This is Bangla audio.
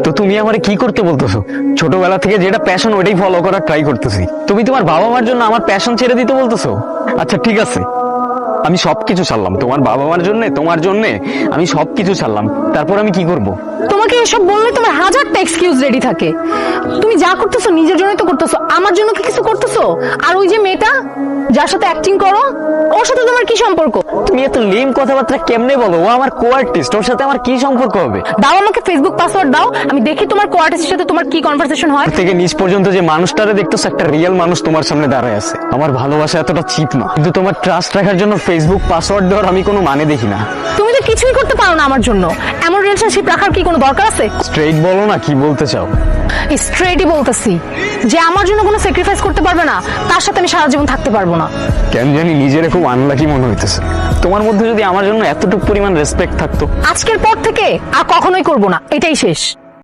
তো তুমি আমারে কি করতে বলতেছো? ছোটবেলা থেকে যেটা প্যাশন ওইটাই ফলো করার ট্রাই করতেছি। তুমি তোমার বাবা মার জন্য আমার প্যাশন ছেড়ে দিতে বলতেছো? আচ্ছা ঠিক আছে, আমি সবকিছু ছাড়লাম তোমার বাবা মার জন্য, তোমার জন্য আমি সবকিছু ছাড়লাম। তারপর আমি কি করব? তোমাকে এসব বললে তোমার হাজারটা এক্সকিউজ রেডি থাকে। তুমি যা করতেছো নিজের জন্যই তো করতেছো, আমার জন্য কি কিছু করতেছো? আর ওই যে মেয়েটা যার সাথে অ্যাক্টিং করো, ওর সাথে তোমার কি সম্পর্ক? তুমি এত লেম কথাবার্তা কেমনে বলো? ও আমার কো আর্টিস্ট, ওর সাথে আমার কি সম্পর্ক হবে? দাও আমাকে ফেসবুক পাসওয়ার্ড দাও, আমি দেখি তোমার কোয়ার্টিস্টের সাথে তোমার কি কনভারসেশন হয়। থেকে নিচ পর্যন্ত যে মানুষটারে দেখতেছো, একটা রিয়েল মানুষ তোমার সামনে দাঁড়ায় আছে। আমার ভালোবাসা এতটা চিপ না, কিন্তু তোমার ট্রাস্ট রাখার জন্য ফেসবুক পাসওয়ার্ড দেওয়ার আমি কোনো মানে দেখি না। তুমি তো কিছুই করতে পারো না আমার জন্য, এমন রিলেশনশিপ রাখার কি কোনো দরকার আছে? স্ট্রেইট বলো না, কি বলতে চাও? স্ট্রেটই বলতেছি, যে আমার জন্য কোনো স্যাক্রিফাইস করতে পারবে না তার সাথে আমি সারা জীবন থাকতে পারবো না। কেন জানি নিজের খুব আনলাকি মনে হইতেছে। তোমার মধ্যে যদি আমার জন্য এতটুকু পরিমাণ রেসপেক্ট থাকতো। আজকের পর থেকে আর কখনোই করবো না, এটাই শেষ।